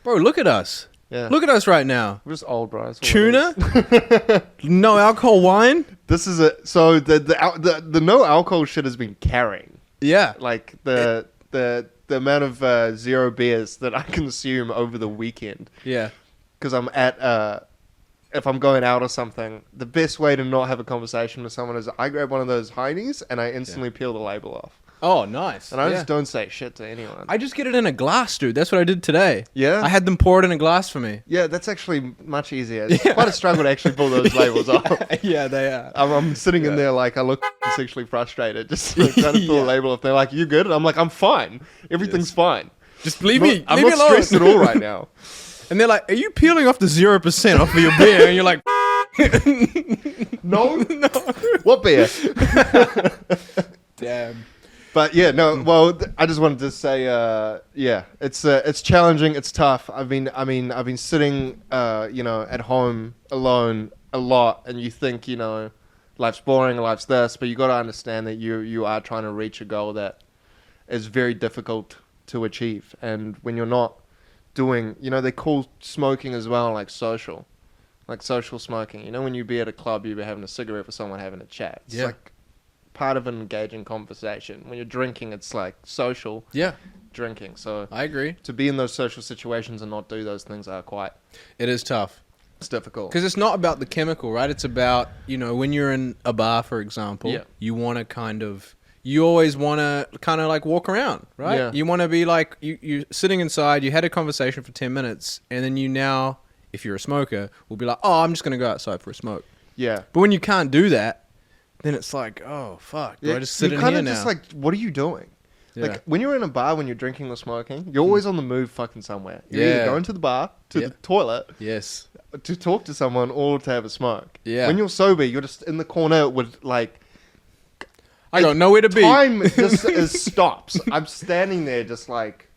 Bro, look at us. Yeah. Look at us right now. We're just old, bro. That's all Tuna, it is. no alcohol wine. This is it. So the no alcohol shit has been carrying. Yeah. Like the amount of zero beers that I consume over the weekend. Yeah. Because I'm at if I'm going out or something, the best way to not have a conversation with someone is I grab one of those Heinies and I instantly peel the label off. Oh, nice. And I just don't say shit to anyone. I just get it in a glass, dude. That's what I did today. Yeah? I had them pour it in a glass for me. Yeah, that's actually much easier. It's quite a struggle to actually pull those labels off. Yeah, they are. I'm sitting in there like I look sexually frustrated, just like, trying to pull a label off. They're like, "You good?" And I'm like, "I'm fine. Everything's fine. Just leave me I'm alone. not stressed at all right now." And they're like, "Are you peeling off the 0% off of your beer?" And you're like, No. "No." What beer? Damn. But yeah, no. Well, I just wanted to say, yeah, it's challenging. It's tough. I've been sitting, at home alone a lot, and you think, life's boring, life's this, but you got to understand that you are trying to reach a goal that is very difficult to achieve, and when you're not doing, they call smoking as well like social smoking. When you be at a club, you be having a cigarette with someone having a chat. It's like part of an engaging conversation. When you're drinking, it's like social drinking. So I agree. To be in those social situations and not do those things It is tough. It's difficult. Because it's not about the chemical, right? It's about, when you're in a bar, for example, you want to you always want to kind of like walk around, right? Yeah. You want to be like, you're sitting inside, you had a conversation for 10 minutes, and then you now, if you're a smoker, will be like, oh, I'm just going to go outside for a smoke. Yeah. But when you can't do that, then it's like, oh, fuck, do I just sit in here now? You're kind of just like, what are you doing? Yeah. Like, when you're in a bar, when you're drinking or smoking, you're always on the move fucking somewhere. You're either going to the bar, to the toilet, to talk to someone, or to have a smoke. Yeah. When you're sober, you're just in the corner with, like... I got nowhere to be. Time just stops. I'm standing there just like,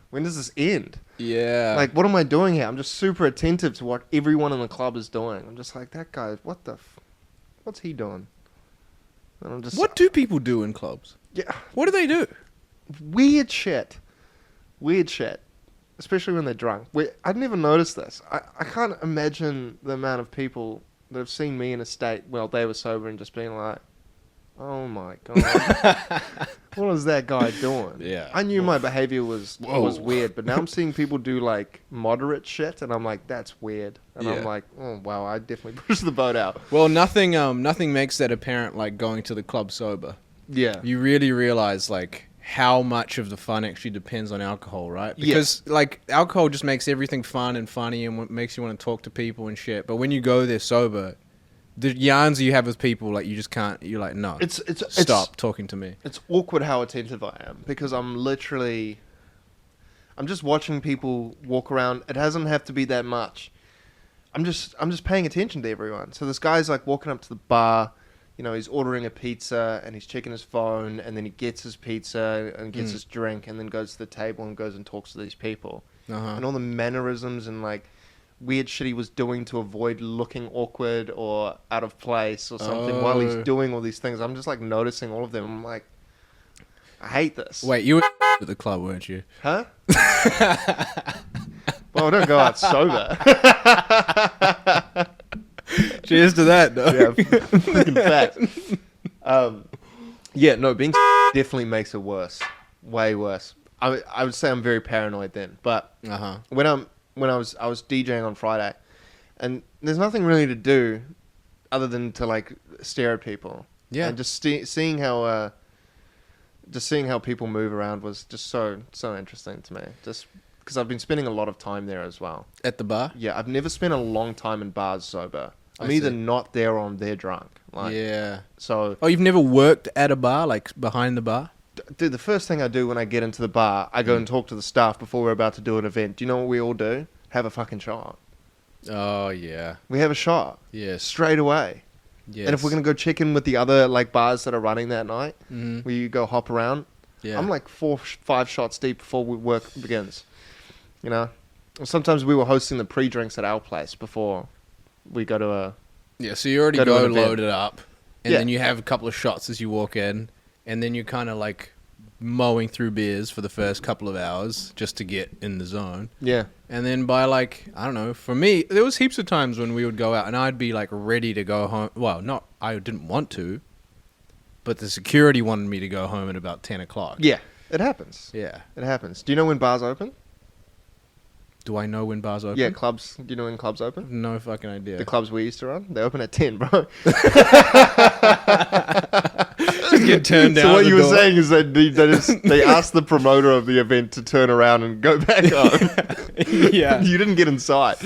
when does this end? Yeah. Like, what am I doing here? I'm just super attentive to what everyone in the club is doing. I'm just like, that guy, what's he doing? And I'm just... What do people do in clubs? Yeah. What do they do? Weird shit. Especially when they're drunk. I'd never noticed this. I can't imagine the amount of people that have seen me in a state while they were sober and just being like, oh my God. What is that guy doing? Yeah. I knew my behavior was weird, but now I'm seeing people do like moderate shit and I'm like, that's weird. And I'm like, oh wow, I definitely pushed the boat out. Well, nothing makes that apparent like going to the club sober. Yeah. You really realize like how much of the fun actually depends on alcohol, right? Because like alcohol just makes everything fun and funny and makes you want to talk to people and shit. But when you go there sober, the yarns you have with people, like you just can't. You're like, no, stop talking to me. It's awkward how attentive I am because I'm just watching people walk around. It doesn't have to be that much. I'm just paying attention to everyone. So this guy's like walking up to the bar. He's ordering a pizza and he's checking his phone and then he gets his pizza and gets his drink and then goes to the table and goes and talks to these people. And all the mannerisms and like weird shit he was doing to avoid looking awkward or out of place or something while he's doing all these things. I'm just like noticing all of them. I'm like, I hate this. Wait, you were at the club, weren't you? Huh? Well, don't go out sober. Cheers to that, though. Yeah, freaking fact. Being definitely makes it worse. Way worse. I would say I'm very paranoid then. But when I was DJing on Friday, and there's nothing really to do other than to like stare at people. Yeah. And just seeing how people move around was just so interesting to me. Just because I've been spending a lot of time there as well. At the bar? Yeah, I've never spent a long time in bars sober. I'm either not there or I'm there drunk. Like, yeah. So. Oh, you've never worked at a bar, like behind the bar? Dude, the first thing I do when I get into the bar, I go and talk to the staff before we're about to do an event. Do you know what we all do? Have a fucking shot. Oh, yeah. We have a shot. Yes. Straight away. Yes. And if we're going to go check in with the other like bars that are running that night, where you go hop around, I'm like 4-5 shots deep before work begins. Sometimes we were hosting the pre-drinks at our place before we go to a... Yeah, so you already go loaded up, and then you have a couple of shots as you walk in, and then you kind of like mowing through beers for the first couple of hours just to get in the zone. Yeah. And then by like, I don't know, for me, there was heaps of times when we would go out and I'd be like ready to go home. Well, not, I didn't want to, but the security wanted me to go home at about 10 o'clock. Yeah. It happens. Yeah. It happens. Do you know when bars open? Do I know when bars open? Yeah, clubs. Do you know when clubs open? No fucking idea. The clubs we used to run, they open at 10, bro. Just get turned down. So what the you were door. saying is that they asked the promoter of the event to turn around and go back home. Yeah. You didn't get inside.